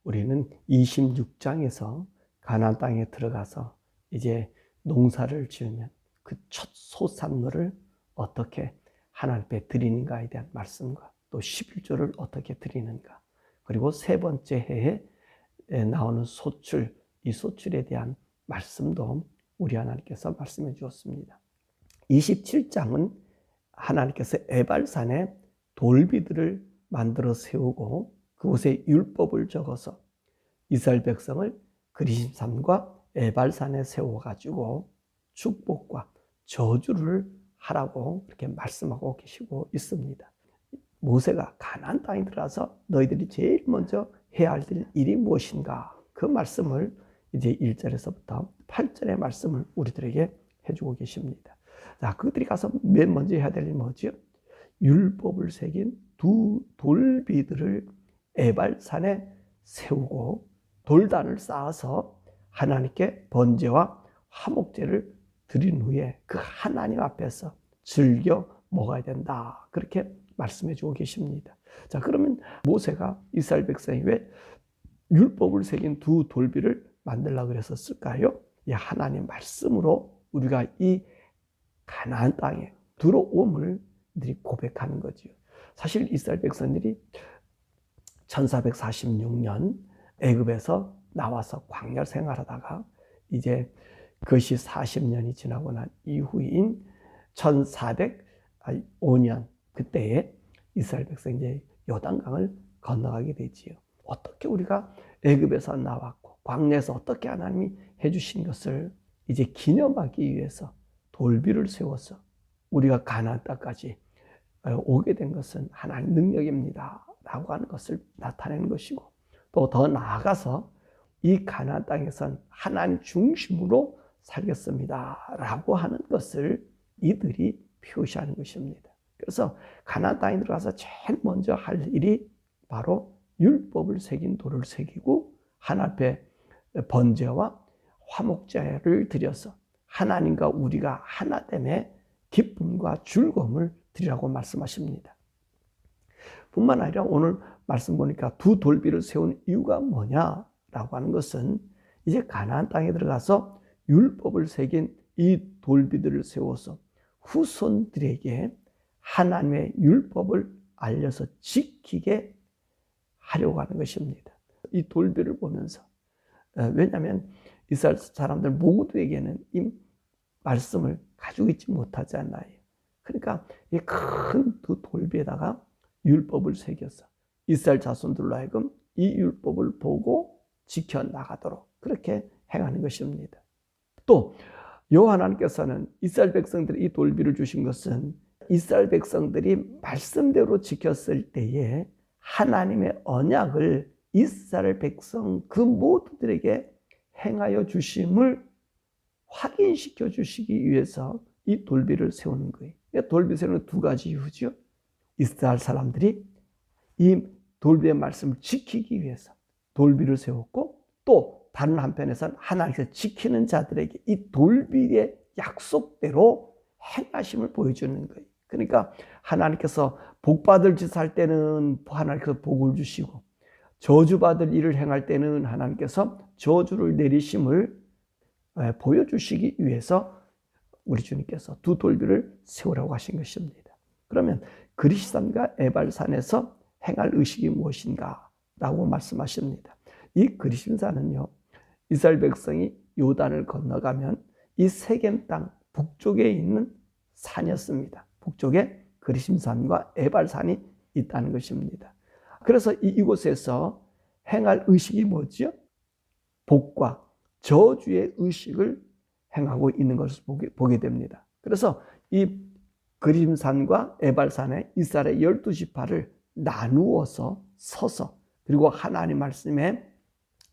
우리는 26장에서 가나안 땅에 들어가서 이제 농사를 지으면 그 첫 소산물을 어떻게 하나님 앞에 드리는가에 대한 말씀과 또 11조를 어떻게 드리는가, 그리고 세 번째 해에 나오는 소출, 이 소출에 대한 말씀도 우리 하나님께서 말씀해 주었습니다. 27장은 하나님께서 에발산에 돌비들을 만들어 세우고 그곳에 율법을 적어서 이스라엘 백성을 그리심산과 에발산에 세워가지고 축복과 저주를 하라고 이렇게 말씀하고 계시고 있습니다. 모세가 가나안 땅에 들어가서 너희들이 제일 먼저 해야 할 일이 무엇인가, 그 말씀을 이제 1절에서부터 8절의 말씀을 우리들에게 해주고 계십니다. 자, 그들이 가서 맨 먼저 해야 될 일이 뭐죠? 율법을 새긴 두 돌비들을 에발산에 세우고 돌단을 쌓아서 하나님께 번제와 화목제를 드린 후에 그 하나님 앞에서 즐겨 먹어야 된다, 그렇게 말씀해 주고 계십니다. 자, 그러면 모세가 이스라엘 백성이 왜 율법을 새긴 두 돌비를 만들려고 그랬었을까요? 이 하나님 말씀으로 우리가 이 가나안 땅에 들어옴을 고백하는 거죠. 사실 이스라엘 백성들이 1446년 애굽에서 나와서 광야 생활하다가 이제 그것이 40년이 지나고 난 이후인 1405년 그때에 이스라엘 백성이 이제 요단강을 건너가게 되지요. 어떻게 우리가 애굽에서 나왔고 광야에서 어떻게 하나님이 해주신 것을 이제 기념하기 위해서 돌비를 세워서 우리가 가나안 땅까지 오게 된 것은 하나님 능력입니다 라고 하는 것을 나타내는 것이고, 또 더 나아가서 이 가나안 땅에선 하나님 중심으로 살겠습니다 라고 하는 것을 이들이 표시하는 것입니다. 그래서 가나안 땅에 들어가서 제일 먼저 할 일이 바로 율법을 새긴 돌을 새기고 하나님 앞에 번제와 화목제를 드려서 하나님과 우리가 하나됨의 기쁨과 즐거움을 드리라고 말씀하십니다. 뿐만 아니라 오늘 말씀 보니까 두 돌비를 세운 이유가 뭐냐라고 하는 것은 이제 가나안 땅에 들어가서 율법을 새긴 이 돌비들을 세워서 후손들에게 하나님의 율법을 알려서 지키게 하려고 하는 것입니다. 이 돌비를 보면서, 왜냐하면 이스라엘 사람들 모두에게는 이 말씀을 가지고 있지 못하잖아요. 그러니까 이 큰 두 돌비에다가 율법을 새겨서 이스라엘 자손들로 하여금 이 율법을 보고 지켜나가도록 그렇게 행하는 것입니다. 또 여호와 하나님께서는 이스라엘 백성들이 이 돌비를 주신 것은 이스라엘 백성들이 말씀대로 지켰을 때에 하나님의 언약을 이스라엘 백성 그 모두들에게 행하여 주심을 확인시켜 주시기 위해서 이 돌비를 세우는 거예요. 돌비 세우는 두 가지 이유죠. 이스라엘 사람들이 이 돌비의 말씀을 지키기 위해서 돌비를 세웠고, 또 다른 한편에서는 하나님께서 지키는 자들에게 이 돌비의 약속대로 행하심을 보여주는 거예요. 그러니까 하나님께서 복받을 짓 할 때는 하나님께서 복을 주시고, 저주받을 일을 행할 때는 하나님께서 저주를 내리심을 보여주시기 위해서 우리 주님께서 두 돌비를 세우라고 하신 것입니다. 그러면 그리심산과 에발산에서 행할 의식이 무엇인가 라고 말씀하십니다. 이 그리심산은요, 이스라엘 백성이 요단을 건너가면 이 세겜 땅 북쪽에 있는 산이었습니다. 북쪽에 그리심산과 에발산이 있다는 것입니다. 그래서 이곳에서 행할 의식이 뭐죠? 복과 저주의 의식을 행하고 있는 것을 보게 됩니다. 그래서 이 그리심산과 에발산에 이스라엘의 12지파를 나누어서 서서, 그리고 하나님 말씀에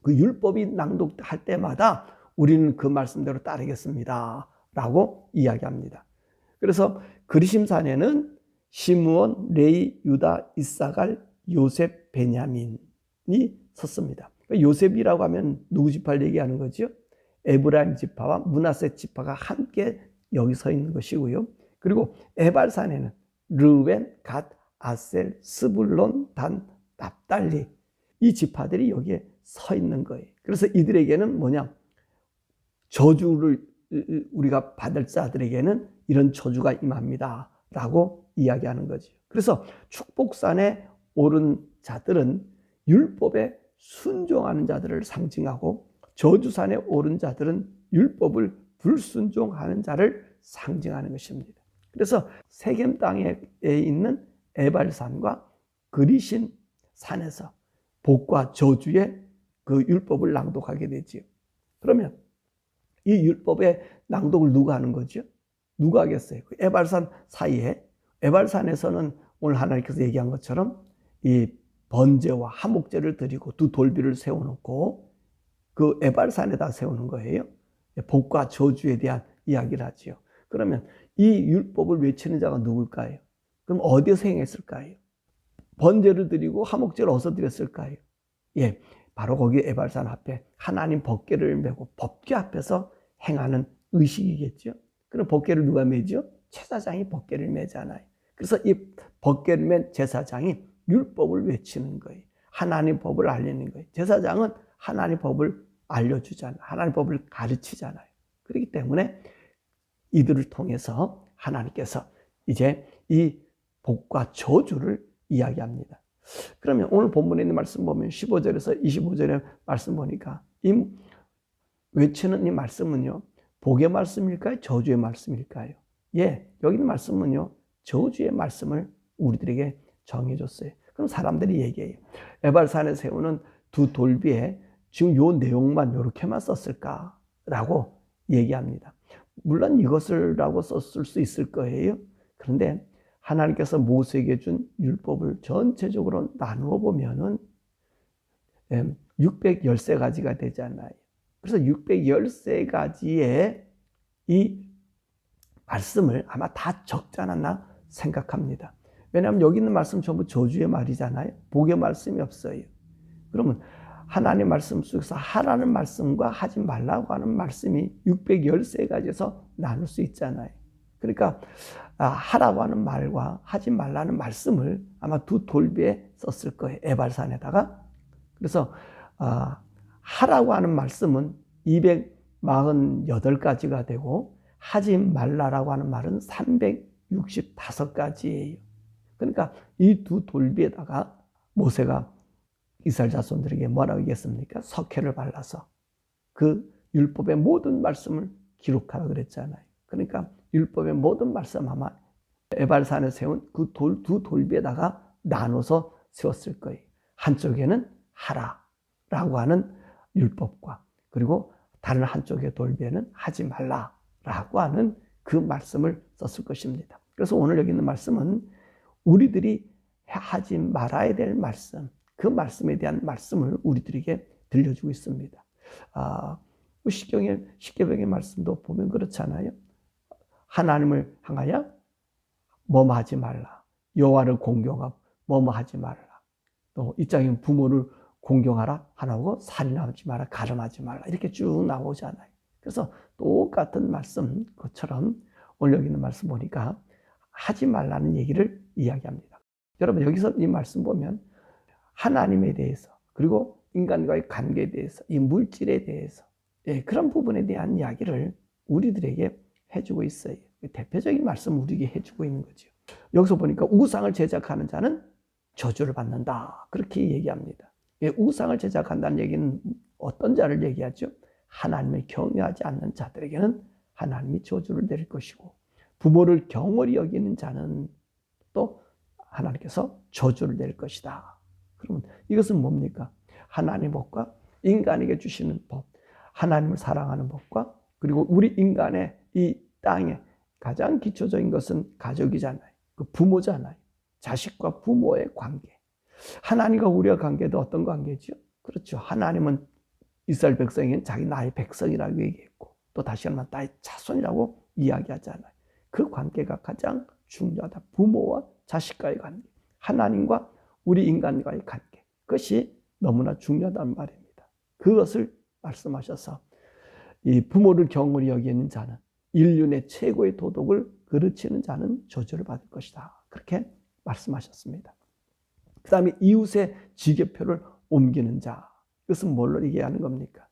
그 율법이 낭독할 때마다 우리는 그 말씀대로 따르겠습니다 라고 이야기합니다. 그래서 그리심산에는 시므온, 레위, 유다, 이사갈, 요셉, 베냐민이 섰습니다. 요셉이라고 하면 누구 지파를 얘기하는 거죠? 에브라임 지파와 므낫세 지파가 함께 여기 서 있는 것이고요. 그리고 에발산에는 르벤, 갓, 아셀, 스불론, 단, 납달리, 이 지파들이 여기에 서 있는 거예요. 그래서 이들에게는 뭐냐? 저주를 우리가 받을 자들에게는 이런 저주가 임합니다 라고 이야기하는 거죠. 그래서 축복산에 오른 자들은 율법에 순종하는 자들을 상징하고, 저주산에 오른 자들은 율법을 불순종하는 자를 상징하는 것입니다. 그래서 세겜 땅에 있는 에발산과 그리신 산에서 복과 저주의 그 율법을 낭독하게 되지요. 그러면 이 율법의 낭독을 누가 하는 거죠? 누가 하겠어요? 그 에발산 사이에, 에발산에서는 오늘 하나님께서 얘기한 것처럼 이 번제와 화목제를 드리고 두 돌비를 세워놓고 그 에발산에다 세우는 거예요. 복과 저주에 대한 이야기를 하지요. 그러면 이 율법을 외치는 자가 누굴까요? 그럼 어디서 행했을까요? 번제를 드리고 화목제를 어디서 드렸을까요? 예, 바로 거기 에발산 앞에 하나님 법궤를 메고 법궤 앞에서 행하는 의식이겠죠. 그럼 법궤를 누가 메죠? 제사장이 법궤를 메잖아요. 그래서 이 법궤를 맨 제사장이 율법을 외치는 거예요. 하나님 법을 알리는 거예요. 제사장은 하나님 법을 알려주잖아요. 하나님 법을 가르치잖아요. 그렇기 때문에 이들을 통해서 하나님께서 이제 이 복과 저주를 이야기합니다. 그러면 오늘 본문에 있는 말씀 보면 15절에서 25절의 말씀 보니까 이 외치는 이 말씀은요, 복의 말씀일까요? 저주의 말씀일까요? 예, 여기 있는 말씀은요, 저주의 말씀을 우리들에게 정해줬어요. 그럼 사람들이 얘기해요. 에발산에 세우는 두 돌비에 지금 요 내용만 요렇게만 썼을까라고 얘기합니다. 물론 이것을라고 썼을 수 있을 거예요. 그런데 하나님께서 모세에게 준 율법을 전체적으로 나누어 보면은 613가지가 되잖아요. 그래서 613가지의 이 말씀을 아마 다 적지 않았나 생각합니다. 왜냐하면 여기 있는 말씀 전부 저주의 말이잖아요. 복의 말씀이 없어요. 그러면 하나님 말씀 속에서 하라는 말씀과 하지 말라고 하는 말씀이 613가지에서 나눌 수 있잖아요. 그러니까 하라고 하는 말과 하지 말라는 말씀을 아마 두 돌비에 썼을 거예요. 에발산에다가. 그래서 하라고 하는 말씀은 248가지가 되고 하지 말라라고 하는 말은 365가지예요. 그러니까 이 두 돌비에다가 모세가 이스라엘 자손들에게 뭐라고 얘기했습니까? 석회를 발라서 그 율법의 모든 말씀을 기록하라 그랬잖아요. 그러니까 율법의 모든 말씀 아마 에발산에 세운 그 두 돌비에다가 나눠서 세웠을 거예요. 한쪽에는 하라라고 하는 율법과, 그리고 다른 한쪽의 돌비에는 하지 말라라고 하는 그 말씀을 썼을 것입니다. 그래서 오늘 여기 있는 말씀은 우리들이 하지 말아야 될 말씀, 그 말씀에 대한 말씀을 우리들에게 들려주고 있습니다. 십계명의 말씀도 보면 그렇잖아요. 하나님을 향하여 뭐뭐 하지 말라. 여호와를 공경하고 뭐뭐 하지 말라. 또 이장인 부모를 공경하라 하나고 살인하지 마라, 가늠하지 말라. 이렇게 쭉 나오잖아요. 그래서 똑같은 말씀 것처럼 오늘 여기 있는 말씀 보니까 하지 말라는 얘기를 이야기합니다. 여러분 여기서 이 말씀 보면 하나님에 대해서, 그리고 인간과의 관계에 대해서, 이 물질에 대해서, 그런 부분에 대한 이야기를 우리들에게 해주고 있어요. 대표적인 말씀을 우리에게 해주고 있는 거죠. 여기서 보니까 우상을 제작하는 자는 저주를 받는다, 그렇게 얘기합니다. 우상을 제작한다는 얘기는 어떤 자를 얘기하죠? 하나님을 경외하지 않는 자들에게는 하나님이 저주를 내릴 것이고, 부모를 경홀히 여기는 자는 또 하나님께서 저주를 내릴 것이다. 그러면 이것은 뭡니까? 하나님의 법과 인간에게 주시는 법, 하나님을 사랑하는 법과, 그리고 우리 인간의 이 땅에 가장 기초적인 것은 가족이잖아요. 그 부모잖아요. 자식과 부모의 관계. 하나님과 우리의 관계도 어떤 관계죠? 그렇죠. 하나님은 이스라엘 백성에게는 자기 나의 백성이라고 얘기했고, 또 다시 한번 나의 자손이라고 이야기하잖아요. 그 관계가 가장 중요하다. 부모와 자식과의 관계, 하나님과 우리 인간과의 관계, 그것이 너무나 중요하다는 말입니다. 그것을 말씀하셔서 이 부모를 경홀히 여기는 자는, 인륜의 최고의 도덕을 그르치는 자는 저주를 받을 것이다, 그렇게 말씀하셨습니다. 그 다음에 이웃의 지계표를 옮기는 자. 이것은 뭘로 얘기하는 겁니까?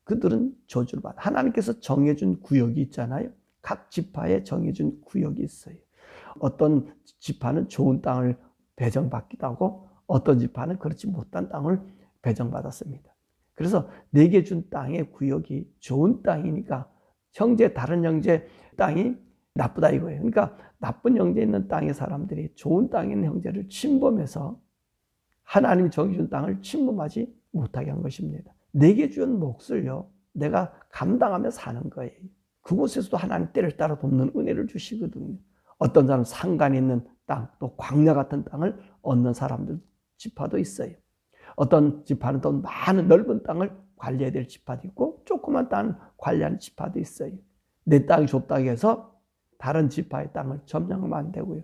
그들은 저주를 받아. 하나님께서 정해준 구역이 있잖아요. 각 지파에 정해준 구역이 있어요. 어떤 지파는 좋은 땅을 배정받기도 하고 어떤 지파는 그렇지 못한 땅을 배정받았습니다. 그래서 내게 준 땅의 구역이 좋은 땅이니까 다른 형제 땅이 나쁘다 이거예요. 그러니까 나쁜 형제 있는 땅의 사람들이 좋은 땅에 있는 형제를 침범해서 하나님이 정해준 땅을 침범하지 못하게 한 것입니다. 내게 준 몫을요, 내가 감당하며 사는 거예요. 그곳에서도 하나님 때를 따라 돕는 은혜를 주시거든요. 어떤 사람은 산간에 있는 땅, 또 광야 같은 땅을 얻는 사람들 지파도 있어요. 어떤 지파는 또 많은 넓은 땅을 관리해야 될 지파도 있고 조그만 땅을 관리하는 지파도 있어요. 내 땅이 좁다고 해서 다른 지파의 땅을 점령하면 안 되고요.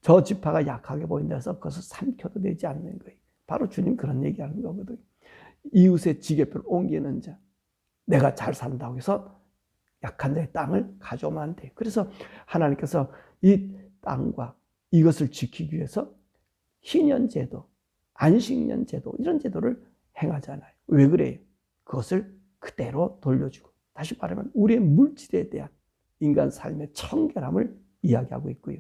저 지파가 약하게 보인다 해서 그것을 삼켜도 되지 않는 거예요. 바로 주님 그런 얘기하는 거거든요. 이웃의 지게표를 옮기는 자, 내가 잘 산다고 해서 약한 자의 땅을 가져오면 안 돼요. 그래서 하나님께서 이 땅과 이것을 지키기 위해서 희년제도, 안식년제도 이런 제도를 행하잖아요. 왜 그래요? 그것을 그대로 돌려주고, 다시 말하면 우리의 물질에 대한 인간 삶의 청결함을 이야기하고 있고요.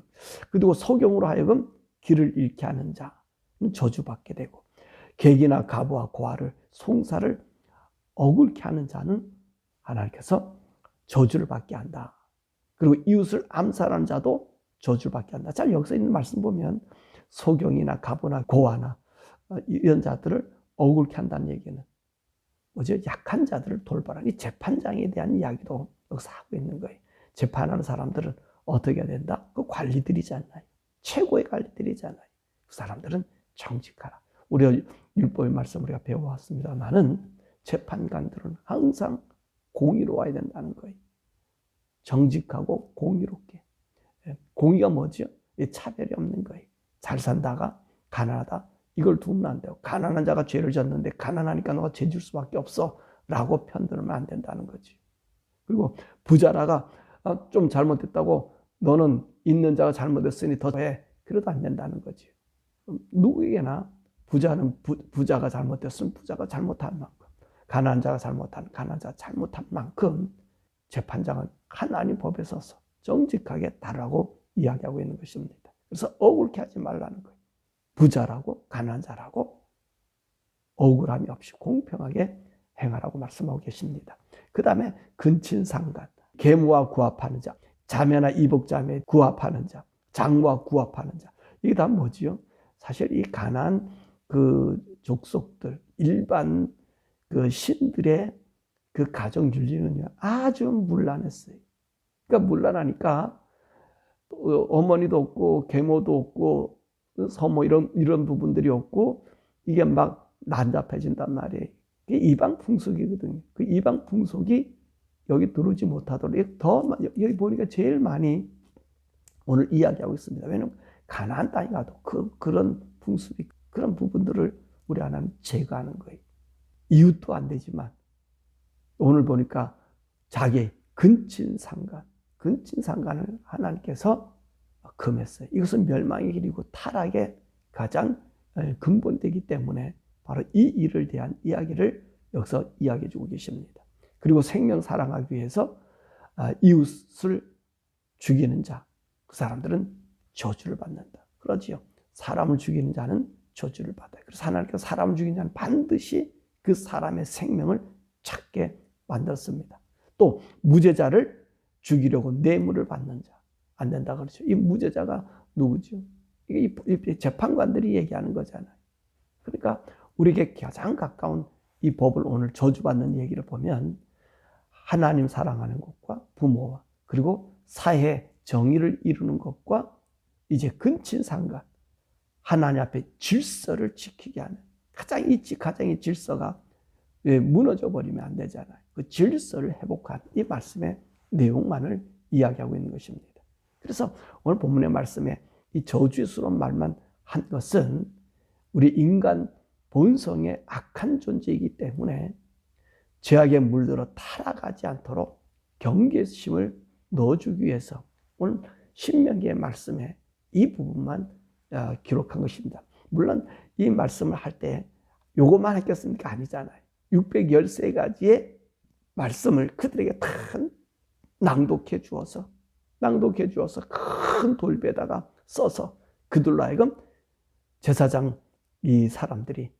그리고 소경으로 하여금 길을 잃게 하는 자는 저주받게 되고, 객이나 과부와 고아를 송사를 억울케 하는 자는 하나님께서 저주를 받게 한다. 그리고 이웃을 암살하는 자도 저주를 받게 한다. 잘 여기서 있는 말씀 보면 소경이나 과부나 고아나 이런 자들을 억울케 한다는 얘기는 뭐죠? 약한 자들을 돌보라는 이 재판장에 대한 이야기도 여기서 하고 있는 거예요. 재판하는 사람들은 어떻게 해야 된다? 그 관리들이잖아요. 최고의 관리들이잖아요. 그 사람들은 정직하라. 우리가 율법의 말씀 우리가 배워왔습니다만은 재판관들은 항상 공의로워야 된다는 거예요. 정직하고 공의롭게. 공의가 뭐죠? 차별이 없는 거예요. 잘 산다가 가난하다. 이걸 두면 안 돼요. 가난한 자가 죄를 졌는데 가난하니까 너가 죄 질 수밖에 없어 라고 편들면 안 된다는 거지. 그리고 부자라가 좀 잘못했다고 너는 있는 자가 잘못했으니 더 해. 그래도 안 된다는 거지. 누구에게나 부자는 부자가 잘못했으면 부자가 잘못한 만큼, 가난한 자가 가난한 자가 잘못한 만큼 재판장은 하나님 법에 서서 정직하게 다르라고 이야기하고 있는 것입니다. 그래서 억울케 하지 말라는 거예요. 부자라고 가난한 자라고 억울함이 없이 공평하게 행하라고 말씀하고 계십니다. 그 다음에 근친상간, 계무와 구합하는 자, 자매나 이복자매에 구합하는 자, 장모와 구합하는 자. 이게 다 뭐지요? 사실 이 가난한 그 족속들, 일반 그 신들의 그 가정 윤리는요, 아주 문란했어요. 그러니까 문란하니까 어머니도 없고 계모도 없고 서모 이런 부분들이 없고 이게 막 난잡해진단 말이에요. 그게 이방 풍속이거든요. 그 이방 풍속이 여기 들어오지 못하도록 여기 보니까 제일 많이 오늘 이야기하고 있습니다. 왜냐하면 가나안 땅에 가도 그런 풍습이 그런 부분들을 우리 하나님 제거하는 거예요. 이웃도 안 되지만 오늘 보니까 자기 근친상간을 하나님께서 금했어요. 이것은 멸망의 길이고 타락의 가장 근본이 되기 때문에 바로 이 일을 대한 이야기를 여기서 이야기해 주고 계십니다. 그리고 생명 사랑하기 위해서 이웃을 죽이는 자, 그 사람들은 저주를 받는다. 그러지요. 사람을 죽이는 자는 저주를 받아요. 그래서 하나님께서 사람을 죽이는 자는 반드시 그 사람의 생명을 찾게 만들었습니다. 또 무죄자를 죽이려고 뇌물을 받는 자, 안 된다 그러죠. 이 무죄자가 누구죠? 이게 재판관들이 얘기하는 거잖아요. 그러니까 우리에게 가장 가까운 이 법을 오늘 저주받는 얘기를 보면 하나님 사랑하는 것과 부모와 그리고 사회 정의를 이루는 것과 이제 근친상간, 하나님 앞에 질서를 지키게 하는 가장 이 질서가 무너져 버리면 안 되잖아요. 그 질서를 회복하는 이 말씀의 내용만을 이야기하고 있는 것입니다. 그래서 오늘 본문의 말씀에 이 저주스러운 말만 한 것은 우리 인간 본성의 악한 존재이기 때문에 죄악에 물들어 타락하지 않도록 경계심을 넣어주기 위해서 오늘 신명기의 말씀에 이 부분만 기록한 것입니다. 물론 이 말씀을 할 때 요것만 했겠습니까? 아니잖아요. 613가지의 말씀을 그들에게 다 낭독해 주어서 큰 돌배에다가 써서 그들로 하여금 제사장 이 사람들이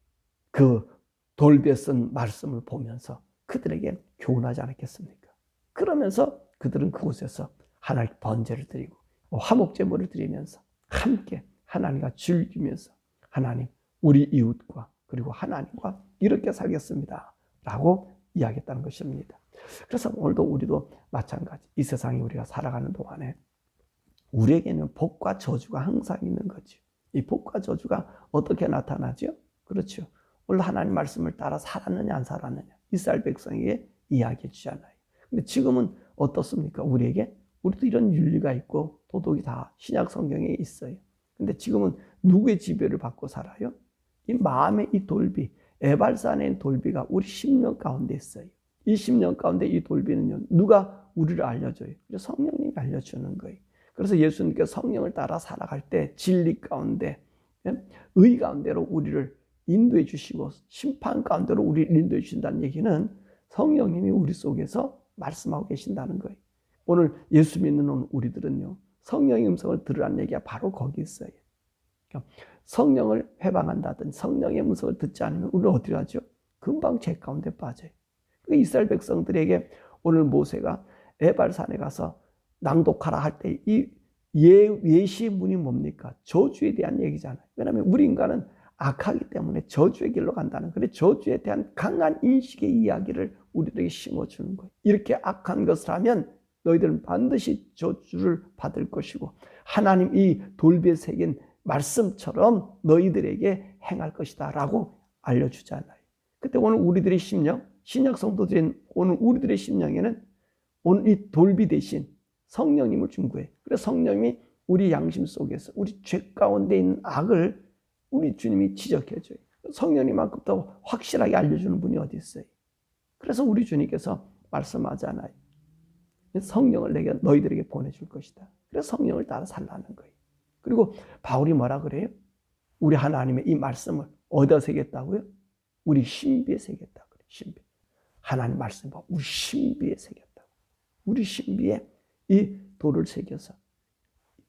그 돌배에 쓴 말씀을 보면서 그들에게 교훈하지 않았겠습니까? 그러면서 그들은 그곳에서 하나님께 번제를 드리고 화목제물을 드리면서 함께 하나님과 즐기면서 하나님, 우리 이웃과 그리고 하나님과 이렇게 살겠습니다 라고 이야기했다는 것입니다. 그래서 오늘도 우리도 마찬가지, 이 세상에 우리가 살아가는 동안에 우리에게는 복과 저주가 항상 있는 거죠. 이 복과 저주가 어떻게 나타나죠? 그렇죠. 오늘 하나님 말씀을 따라 살았느냐 안 살았느냐 이스라엘 백성에게 이야기해 주잖아요. 근데 지금은 어떻습니까? 우리도 이런 윤리가 있고 도덕이 다 신약 성경에 있어요. 근데 지금은 누구의 지배를 받고 살아요? 이 마음의 이 돌비, 에발산에 있는 돌비가 우리 심령 가운데 있어요. 이 심령 가운데 이 돌비는요, 누가 우리를 알려줘요? 성령님이 알려주는 거예요. 그래서 예수님께서 성령을 따라 살아갈 때 진리 가운데, 의 가운데로 우리를 인도해 주시고 심판 가운데로 우리를 인도해 주신다는 얘기는 성령님이 우리 속에서 말씀하고 계신다는 거예요. 오늘 예수 믿는 우리들은요, 성령의 음성을 들으라는 얘기가 바로 거기 있어요. 그러니까 성령을 회방한다든지 성령의 음성을 듣지 않으면 우리는 어떻게 하죠? 금방 죄 가운데 빠져요. 그러니까 이스라엘 백성들에게 오늘 모세가 에발산에 가서 낭독하라 할 때 이 예시문이 뭡니까? 저주에 대한 얘기잖아요. 왜냐하면 우리 인간은 악하기 때문에 저주의 길로 간다는, 그래 저주에 대한 강한 인식의 이야기를 우리들에게 심어주는 거예요. 이렇게 악한 것을 하면 너희들은 반드시 저주를 받을 것이고 하나님 이 돌비에 새긴 말씀처럼 너희들에게 행할 것이다 라고 알려주잖아요. 그때 오늘 우리들의 심령, 신약 성도들인 오늘 우리들의 심령에는 오늘 이 돌비 대신 성령님을 중구해. 그래서 성령님이 우리 양심 속에서 우리 죄 가운데 있는 악을 우리 주님이 지적해줘요. 성령님만큼 더 확실하게 알려주는 분이 어디 있어요? 그래서 우리 주님께서 말씀하잖아요. 성령을 너희들에게 보내줄 것이다. 그래서 성령을 따라 살라는 거예요. 그리고 바울이 뭐라 그래요? 우리 하나님의 이 말씀을 어디다 새겼다고요? 우리 신비에 새겼다고 그래요. 신비. 하나님 말씀 봐. 우리 신비에 새겼다고. 우리 신비에 이 돌을 새겨서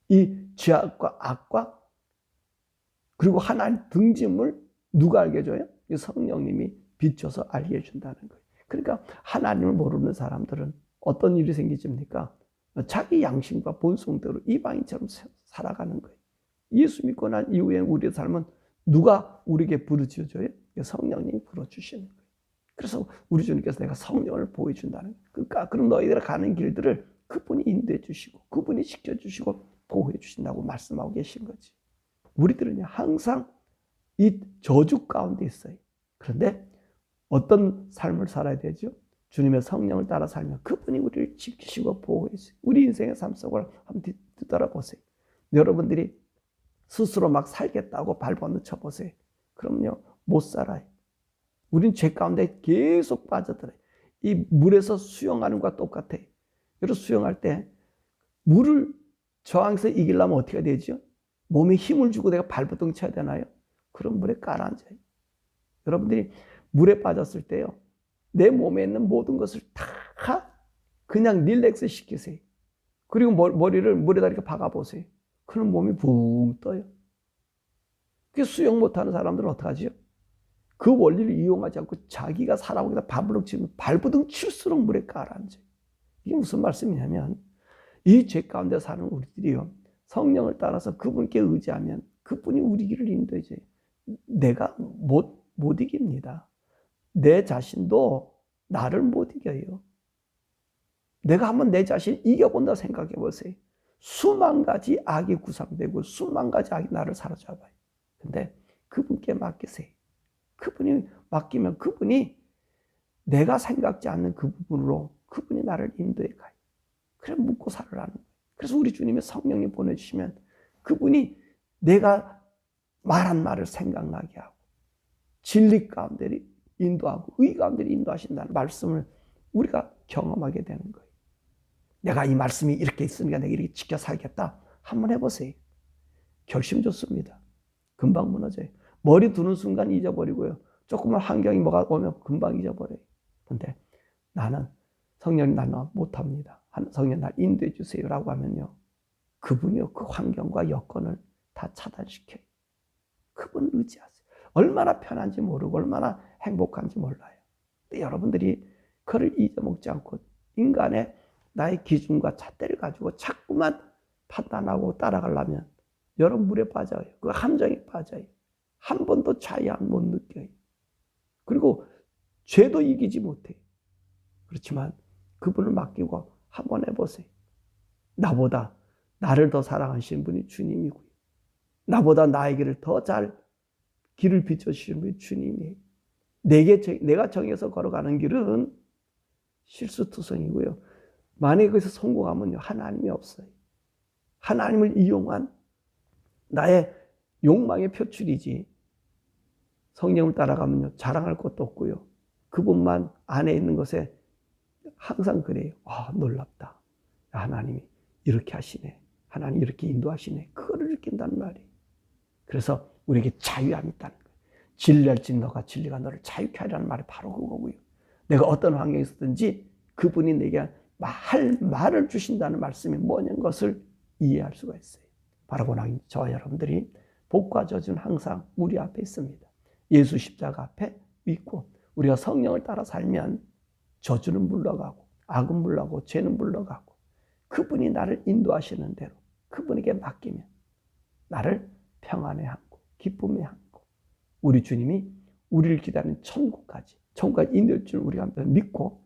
이 죄악과 악과 그리고 하나님 등짐을 누가 알게 해줘요? 성령님이 비춰서 알게 해준다는 거예요. 그러니까 하나님을 모르는 사람들은 어떤 일이 생기집니까? 자기 양심과 본성대로 이방인처럼 살아가는 거예요. 예수 믿고 난 이후에 우리의 삶은 누가 우리에게 부르짖어줘요? 성령님이 불어주시는 거예요. 그래서 우리 주님께서 내가 성령을 보여준다는 거예요. 그러니까 그럼 너희들이 가는 길들을 그분이 인도해 주시고 그분이 지켜주시고 보호해 주신다고 말씀하고 계신 거지. 우리들은 항상 이 저주 가운데 있어요. 그런데 어떤 삶을 살아야 되죠? 주님의 성령을 따라 살면 그분이 우리를 지키시고 보호해 주세요. 우리 인생의 삶 속을 한번 뒤돌아보세요. 여러분들이 스스로 막 살겠다고 발버둥 쳐보세요. 그럼요, 못 살아요. 우린 죄 가운데 계속 빠져들어요. 이 물에서 수영하는 것과 똑같아요. 여러분 수영할 때 물을 저항해서 이기려면 어떻게 되죠? 몸에 힘을 주고 내가 발버둥 쳐야 되나요? 그럼 물에 가라앉아요. 여러분들이 물에 빠졌을 때요, 내 몸에 있는 모든 것을 다 그냥 릴렉스 시키세요. 그리고 머리를 물에다 이렇게 박아보세요. 그럼 몸이 붕 떠요. 그 수영 못하는 사람들은 어떡하지요? 그 원리를 이용하지 않고 자기가 살아오고 발버둥 칠수록 물에 가라앉아요. 이게 무슨 말씀이냐면 이 죄 가운데 사는 우리들이요, 성령을 따라서 그분께 의지하면 그분이 우리 길을 인도해줘요. 내가 못 이깁니다. 내 자신도 나를 못 이겨요. 내가 한번 내 자신 이겨본다 생각해 보세요. 수만 가지 악이 구상되고 수만 가지 악이 나를 사로잡아요. 근데 그분께 맡기세요. 그분이 맡기면 그분이 내가 생각지 않는 그 부분으로 그분이 나를 인도해 가요. 그래 묻고 살으라는 거예요. 그래서 우리 주님의 성령님 보내주시면 그분이 내가 말한 말을 생각나게 하고 진리 가운데 인도하고 의 가운데 인도하신다는 말씀을 우리가 경험하게 되는 거예요. 내가 이 말씀이 이렇게 있으니까 내가 이렇게 지켜 살겠다. 한번 해보세요. 결심 좋습니다. 금방 무너져요. 머리 두는 순간 잊어버리고요. 조금만 환경이 뭐가 오면 금방 잊어버려요. 근데 나는 성령님 나는 못합니다. 성령 날 인도해 주세요라고 하면요. 그분이요. 그 환경과 여건을 다 차단시켜요. 그분 의지하세요. 얼마나 편한지 모르고 얼마나 행복한지 몰라요. 근데 여러분들이 그를 잊어먹지 않고 인간의 나의 기준과 잣대를 가지고 자꾸만 판단하고 따라가려면 여러분 물에 빠져요. 그 함정에 빠져요. 한 번도 자유 못 느껴요. 그리고 죄도 이기지 못해요. 그렇지만 그분을 맡기고 한번 해보세요. 나보다 나를 더 사랑하시는 분이 주님이고요. 나보다 나에게를 더 잘 길을 비춰주시는 분이 주님이에요. 내가 정해서 걸어가는 길은 실수투성이고요. 만약에 거기서 성공하면요. 하나님이 없어요. 하나님을 이용한 나의 욕망의 표출이지 성령을 따라가면요. 자랑할 것도 없고요. 그분만 안에 있는 것에 항상 그래요. 아, 놀랍다. 하나님이 이렇게 하시네. 하나님 이렇게 인도하시네. 그거를 느낀다는 말이에요. 그래서 우리에게 자유함이 있다는 거예요. 진리할지 너가 진리가 너를 자유케 하라는 말이 바로 그거고요. 내가 어떤 환경에 있었든지 그분이 내게 할 말을 주신다는 말씀이 뭐냐는 것을 이해할 수가 있어요. 바로 그는 저와 여러분들이 복과 저주는 항상 우리 앞에 있습니다. 예수 십자가 앞에 있고 우리가 성령을 따라 살면 저주는 물러가고 악은 물러가고 죄는 물러가고 그분이 나를 인도하시는 대로 그분에게 맡기면 나를 평안에 안고 기쁨에 안고 우리 주님이 우리를 기다리는 천국까지 인도할 줄 우리가 믿고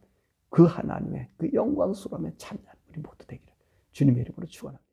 그 하나님의 그 영광스러움에 참여하는 우리 모두 되기를 주님의 이름으로 축원합니다.